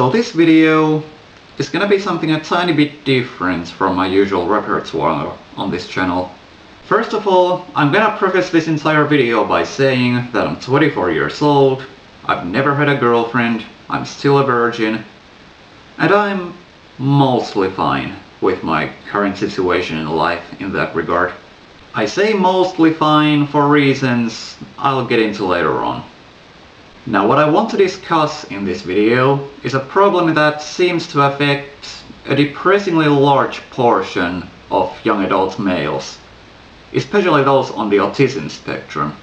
So this video is gonna be something a tiny bit different from my usual repertoire on this channel. First of all, I'm gonna preface this entire video by saying that I'm 24 years old, I've never had a girlfriend, I'm still a virgin, and I'm mostly fine with my current situation in life in that regard. I say mostly fine for reasons I'll get into later on. Now what I want to discuss in this video is a problem that seems to affect a depressingly large portion of young adult males, especially those on the autism spectrum.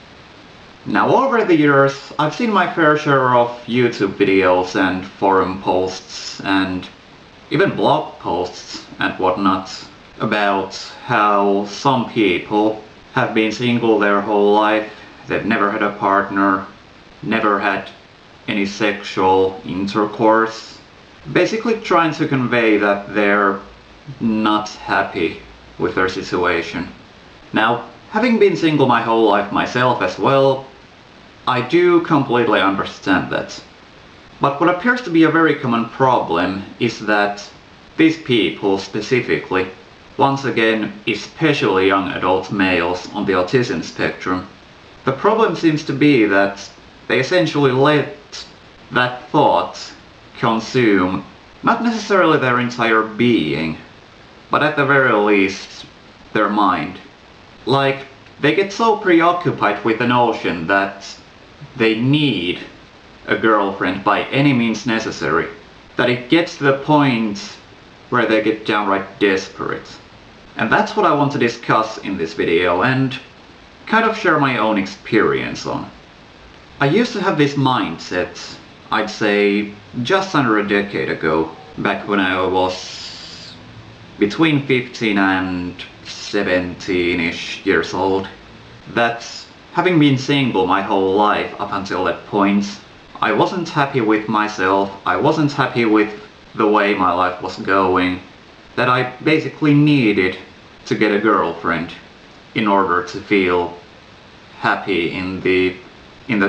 Now over the years I've seen my fair share of YouTube videos and forum posts and even blog posts and whatnot about how some people have been single their whole life, they've never had a partner, never had any sexual intercourse, basically trying to convey that they're not happy with their situation. Now, having been single my whole life myself as well, I do completely understand that. But what appears to be a very common problem is that these people specifically, once again especially young adult males on the autism spectrum, the problem seems to be that they essentially let that thought consume not necessarily their entire being, but at the very least their mind. Like, they get so preoccupied with the notion that they need a girlfriend by any means necessary, that it gets to the point where they get downright desperate. And that's what I want to discuss in this video and kind of share my own experience on. I used to have this mindset, I'd say just under a decade ago, back when I was between 15 and 17-ish years old, that having been single my whole life up until that point, I wasn't happy with myself, I wasn't happy with the way my life was going, that I basically needed to get a girlfriend in order to feel happy in the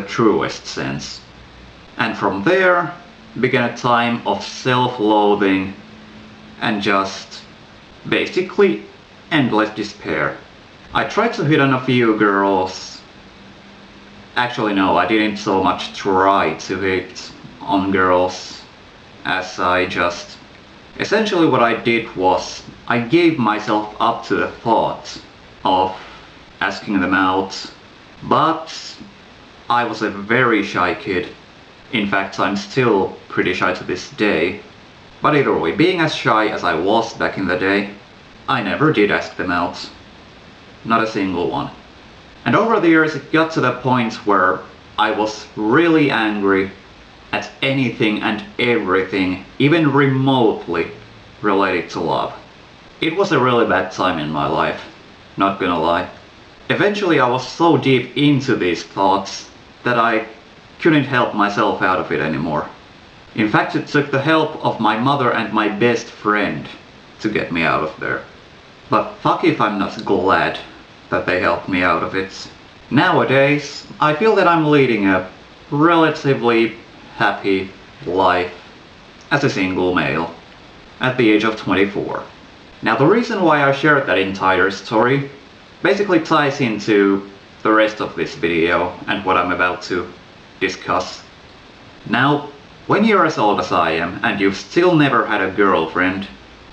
truest sense. And from there began a time of self-loathing and just basically endless despair. I tried to hit on a few girls. Actually no, I didn't so much try to hit on girls as I just... Essentially what I did was I gave myself up to the thought of asking them out, but I was a very shy kid. In fact, I'm still pretty shy to this day. But either way, being as shy as I was back in the day, I never did ask them out. Not a single one. And over the years it got to the point where I was really angry at anything and everything, even remotely related to love. It was a really bad time in my life, not gonna lie. Eventually I was so deep into these thoughts that I couldn't help myself out of it anymore. In fact, it took the help of my mother and my best friend to get me out of there. But fuck if I'm not glad that they helped me out of it. Nowadays, I feel that I'm leading a relatively happy life as a single male at the age of 24. Now the reason why I shared that entire story basically ties into the rest of this video and what I'm about to discuss. Now, when you're as old as I am and you've still never had a girlfriend,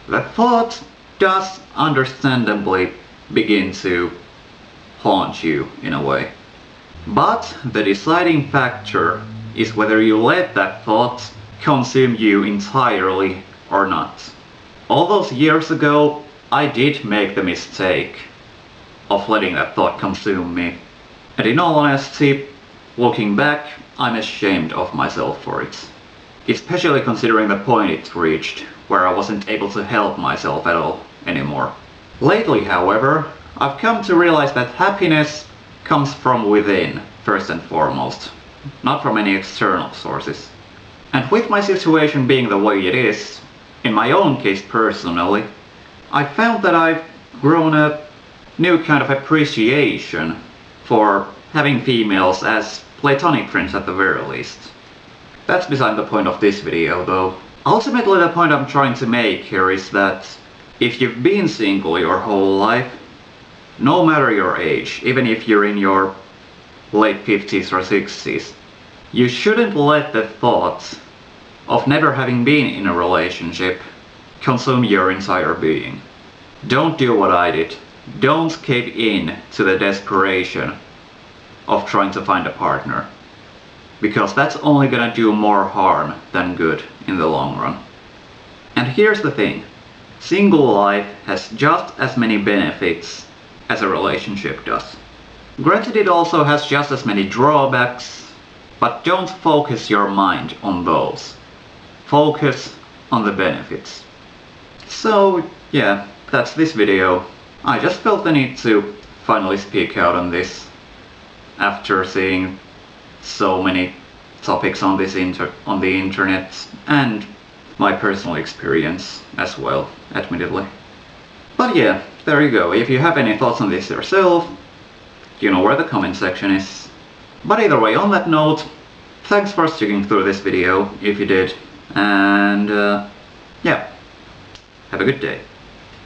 the thought does understandably begin to haunt you in a way. But the deciding factor is whether you let that thought consume you entirely or not. All those years ago, I did make the mistake of letting that thought consume me. And in all honesty, looking back, I'm ashamed of myself for it. Especially considering the point it reached, where I wasn't able to help myself at all anymore. Lately, however, I've come to realize that happiness comes from within, first and foremost, not from any external sources. And with my situation being the way it is, in my own case personally, I found that I've grown a new kind of appreciation for having females as platonic friends at the very least. That's beside the point of this video though. Ultimately the point I'm trying to make here is that if you've been single your whole life, no matter your age, even if you're in your late 50s or 60s, you shouldn't let the thought of never having been in a relationship consume your entire being. Don't do what I did. Don't cave in to the desperation of trying to find a partner, because that's only gonna do more harm than good in the long run. And here's the thing, single life has just as many benefits as a relationship does. Granted, it also has just as many drawbacks, but don't focus your mind on those. Focus on the benefits. So yeah, that's this video. I just felt the need to finally speak out on this after seeing so many topics on on the internet and my personal experience as well, admittedly. But yeah, there you go. If you have any thoughts on this yourself, you know where the comment section is. But either way, on that note, thanks for sticking through this video if you did, and yeah, have a good day.